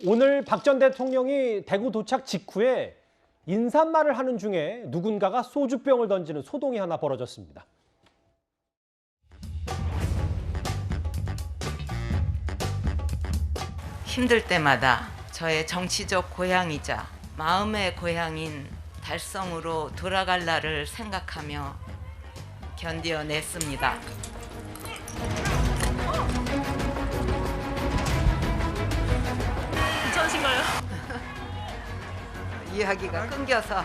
오늘 박 전 대통령이 대구 도착 직후에 인사말을 하는 중에 누군가가 소주병을 던지는 소동이 하나 벌어졌습니다. 힘들 때마다 저의 정치적 고향이자 마음의 고향인 달성으로 돌아갈 날을 생각하며 견뎌냈습니다. 괜찮으신가요? 이야기가 끊겨서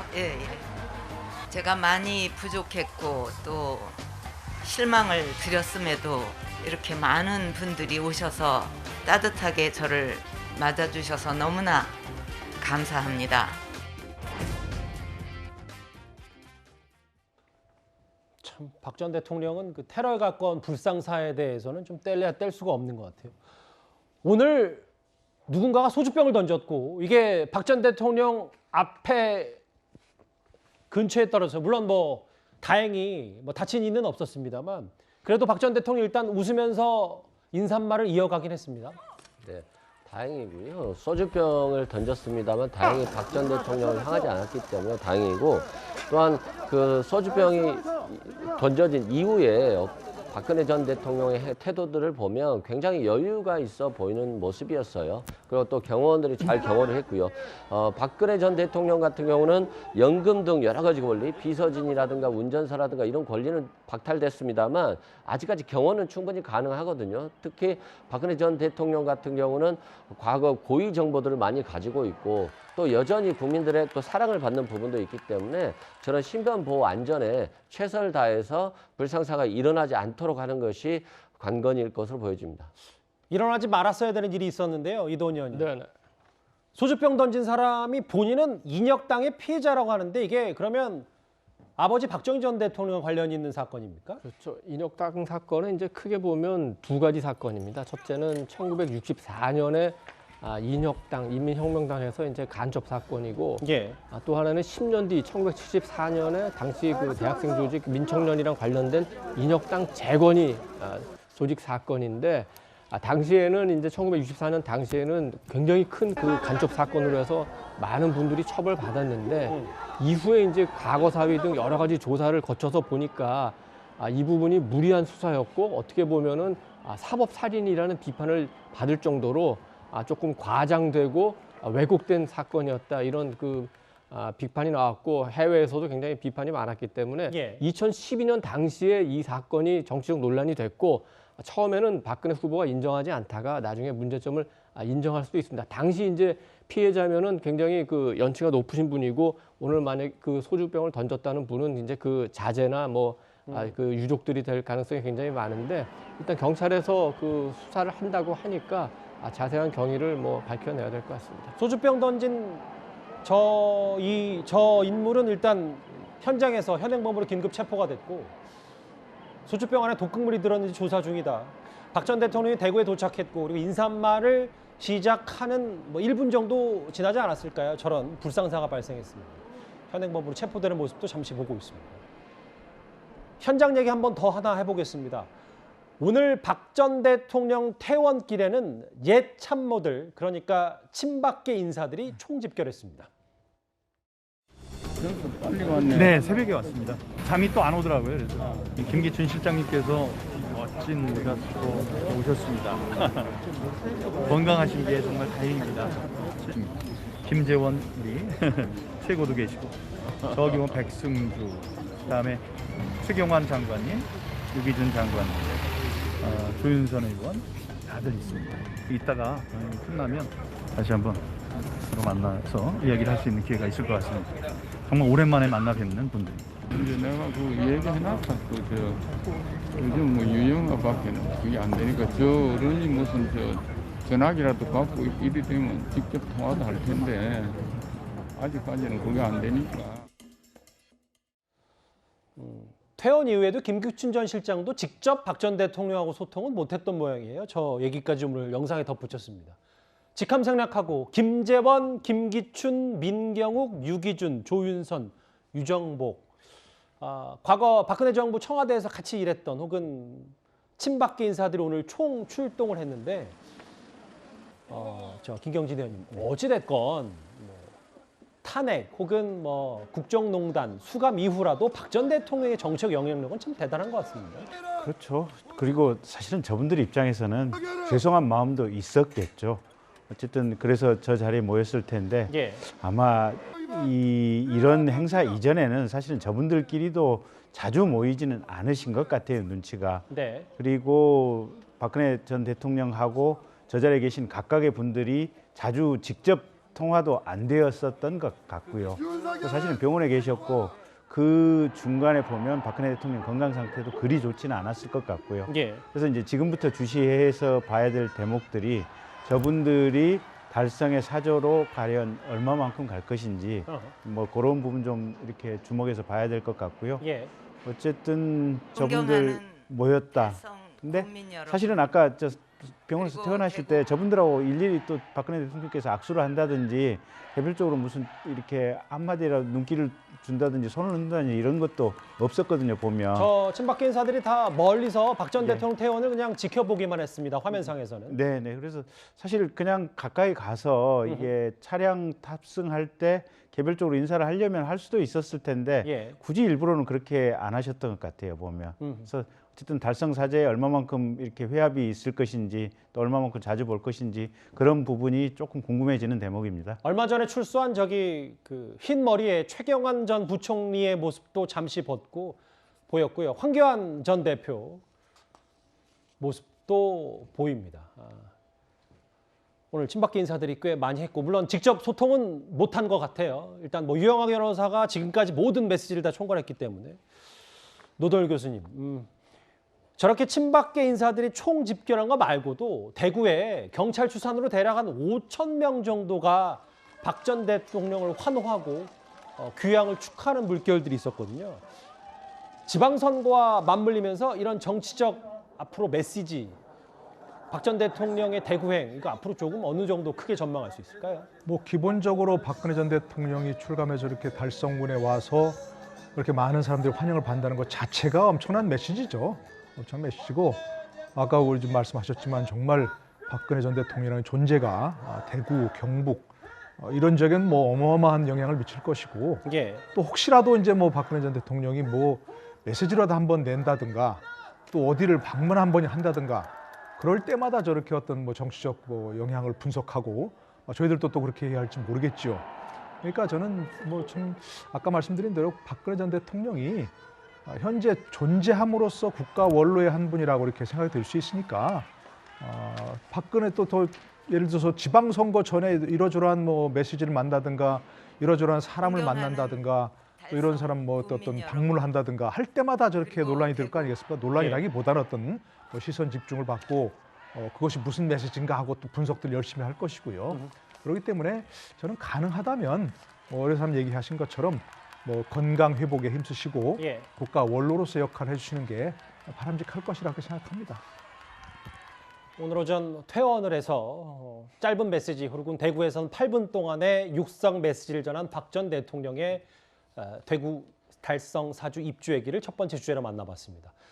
제가 많이 부족했고 또 실망을 드렸음에도 이렇게 많은 분들이 오셔서 따뜻하게 저를 맞아주셔서 너무나 감사합니다. 참, 박 전 대통령은 그 테러에 가까운 불상사에 대해서는 좀 뗄래야 뗄 수가 없는 것 같아요. 오늘 누군가가 소주병을 던졌고 이게 박 전 대통령 앞에 근처에 떨어져서 물론 다행히 다친 이는 없었습니다만 그래도 박 전 대통령이 일단 웃으면서 인사말을 이어가긴 했습니다. 네, 다행이고요. 소주병을 던졌습니다만 다행히 박 전 대통령을 향하지 않았기 때문에 다행이고 또한 그 소주병이 던져진 이후에 박근혜 전 대통령의 태도들을 보면 굉장히 여유가 있어 보이는 모습이었어요. 그리고 또 경호원들이 잘 경호를 했고요. 박근혜 전 대통령 같은 경우는 연금 등 여러 가지 권리, 비서진이라든가 운전사라든가 이런 권리는 박탈됐습니다만 아직까지 경호는 충분히 가능하거든요. 특히 박근혜 전 대통령 같은 경우는 과거 고위 정보들을 많이 가지고 있고 또 여전히 국민들의 또 사랑을 받는 부분도 있기 때문에 저는 신변 보호 안전에 최선을 다해서 불상사가 일어나지 않도록 하는 것이 관건일 것으로 보여집니다. 일어나지 말았어야 되는 일이 있었는데요. 이도원 의원님. 네. 소주병 던진 사람이 본인은 인혁당의 피해자라고 하는데 이게 그러면 아버지 박정희 전 대통령 관련이 있는 사건입니까? 그렇죠. 인혁당 사건은 이제 크게 보면 두 가지 사건입니다. 첫째는 1964년에 인혁당, 인민혁명당에서 이제 간첩 사건이고, 예. 또 하나는 10년 뒤 1974년에 당시 그 대학생 조직 민청년이랑 관련된 인혁당 재건이 조직 사건인데, 당시에는 이제 1964년 당시에는 굉장히 큰 그 간첩 사건으로 해서 많은 분들이 처벌받았는데, 이후에 이제 과거 사위 등 여러 가지 조사를 거쳐서 보니까 이 부분이 무리한 수사였고 어떻게 보면은 사법 살인이라는 비판을 받을 정도로 조금 과장되고 왜곡된 사건이었다 이런 비판이 나왔고 해외에서도 굉장히 비판이 많았기 때문에 2012년 당시에 이 사건이 정치적 논란이 됐고 처음에는 박근혜 후보가 인정하지 않다가 나중에 문제점을 인정할 수도 있습니다. 당시 이제 피해자면은 굉장히 그 연치가 높으신 분이고 오늘 만약 그 소주병을 던졌다는 분은 이제 그 자제나 그 유족들이 될 가능성이 굉장히 많은데 일단 경찰에서 그 수사를 한다고 하니까 자세한 경위를 밝혀내야 될 것 같습니다. 소주병 던진 저 인물은 일단 현장에서 현행범으로 긴급 체포가 됐고 소주병 안에 독극물이 들었는지 조사 중이다. 박 전 대통령이 대구에 도착했고 그리고 인사말을 시작하는 1분 정도 지나지 않았을까요? 저런 불상사가 발생했습니다. 현행범으로 체포되는 모습도 잠시 보고 있습니다. 현장 얘기 한 번 더 하나 해보겠습니다. 오늘 박 전 대통령 퇴원길에는 옛 참모들, 그러니까 친박계 인사들이 총집결했습니다. 빨리 왔네. 네, 새벽에 왔습니다. 잠이 또 안 오더라고요. 그래서 김기춘 실장님께서 멋진 모습으로 오셨습니다. 건강하신 게 정말 다행입니다. 김재원 우리 최고도 계시고 저기 백승주, 그다음에 최경환 장관님, 유기준 장관님, 조윤선 의원 다들 있습니다. 이따가 끝나면 다시 한번 서로 만나서 이야기를 할 수 있는 기회가 있을 것 같습니다. 정말 오랜만에 만나 뵙는 분들입니다. 이제 내가 얘기해놨다. 요즘 유영아밖에는 그게 안 되니까 어른이 무슨 전화기라도 받고 일이 되면 직접 통화도 할 텐데 아직까지는 그게 안 되니까. 퇴원 이후에도 김기춘 전 실장도 직접 박 전 대통령하고 소통은 못했던 모양이에요. 저 얘기까지 오늘 영상에 덧붙였습니다. 직함생략하고 김재원, 김기춘, 민경욱, 유기준, 조윤선, 유정복. 과거 박근혜 정부 청와대에서 같이 일했던 혹은 친박계 인사들이 오늘 총 출동을 했는데 저 김경진 의원님 어찌됐건 뭐 탄핵 혹은 뭐 국정농단 수감 이후라도 박 전 대통령의 정책 영향력은 참 대단한 것 같습니다. 그렇죠. 그리고 사실은 저분들 입장에서는 죄송한 마음도 있었겠죠. 어쨌든 그래서 저 자리에 모였을 텐데 예. 아마 이런 행사 이전에는 사실은 저분들끼리도 자주 모이지는 않으신 것 같아요, 눈치가. 네. 그리고 박근혜 전 대통령하고 저 자리에 계신 각각의 분들이 자주 직접 통화도 안 되었었던 것 같고요. 사실은 병원에 계셨고 그 중간에 보면 박근혜 대통령 건강 상태도 그리 좋지는 않았을 것 같고요. 예. 그래서 이제 지금부터 주시해서 봐야 될 대목들이 저분들이 달성의 사조로 과연 얼마만큼 갈 것인지 뭐 그런 부분 좀 이렇게 주목해서 봐야 될 것 같고요. 예. 어쨌든 저분들 존경하는 모였다. 달성 근데 국민 여러분. 사실은 아까 저 병원에서 그리고 퇴원하실 대구- 때 저분들하고 일일이 또 박근혜 대통령께서 악수를 한다든지 개별적으로 무슨 이렇게 한마디라도 눈길을 준다든지 손을 흔든다든지 이런 것도 없었거든요, 보면. 저 친박계 인사들이 다 멀리서 박 전 네. 대통령 퇴원을 그냥 지켜보기만 했습니다. 화면상에서는. 네네. 그래서 사실 그냥 가까이 가서 이게 차량 탑승할 때 개별적으로 인사를 하려면 할 수도 있었을 텐데 예. 굳이 일부러는 그렇게 안 하셨던 것 같아요, 보면. 그래서 어쨌든 달성 사제에 얼마만큼 이렇게 회합이 있을 것인지 또 얼마만큼 자주 볼 것인지 그런 부분이 조금 궁금해지는 대목입니다. 얼마 전에 출소한 저기 그 흰 머리에 최경환 전 부총리의 모습도 잠시 보였고요. 황교안 전 대표 모습도 보입니다. 오늘 친박계 인사들이 꽤 많이 했고 물론 직접 소통은 못한 것 같아요. 일단 뭐 유영하 변호사가 지금까지 모든 메시지를 다 총괄했기 때문에 노동일 교수님 저렇게 친박계 인사들이 총 집결한 거 말고도 대구에 경찰 추산으로 대략 한 5천 명 정도가 박 전 대통령을 환호하고 귀향을 축하하는 물결들이 있었거든요. 지방선거와 맞물리면서 이런 정치적 앞으로 메시지 박 전 대통령의 대구행 이거 앞으로 조금 어느 정도 크게 전망할 수 있을까요? 뭐 기본적으로 박근혜 전 대통령이 출감해서 이렇게 달성군에 와서 그렇게 많은 사람들이 환영을 받는다는 것 자체가 엄청난 메시지죠. 엄청난 메시지고 아까 우리 좀 말씀하셨지만 정말 박근혜 전 대통령의 존재가 대구, 경북 이런 지역엔 뭐 어마어마한 영향을 미칠 것이고 예. 또 혹시라도 이제 뭐 박근혜 전 대통령이 뭐 메시지라도 한번 낸다든가 또 어디를 방문 한 번이 한다든가 그럴 때마다 저렇게 어떤 뭐 정치적 뭐 영향을 분석하고 저희들도 또 그렇게 해야 할지 모르겠죠. 그러니까 저는 뭐 좀 아까 말씀드린 대로 박근혜 전 대통령이 현재 존재함으로써 국가 원로의 한 분이라고 이렇게 생각이 들 수 있으니까 박근혜 또 더 예를 들어서 지방선거 전에 이러저러한 뭐 메시지를 만나든가 이러저러한 사람을 만난다든가 또 이런 사람 뭐 어떤 방문을 한다든가 할 때마다 저렇게 논란이 될 거 아니겠습니까? 논란이라기보다는 어떤 뭐 시선 집중을 받고 그것이 무슨 메시지인가 하고 또 분석들 열심히 할 것이고요. 그렇기 때문에 저는 가능하다면 뭐 어느 사람 얘기하신 것처럼 뭐 건강 회복에 힘쓰시고 예. 국가 원로로서 역할을 해주시는 게 바람직할 것이라고 생각합니다. 오늘 오전 퇴원을 해서 짧은 메시지 그리고 대구에서는 8분 동안의 육성 메시지를 전한 박 전 대통령의 대구 달성 사주 입주 얘기를 첫 번째 주제로 만나봤습니다.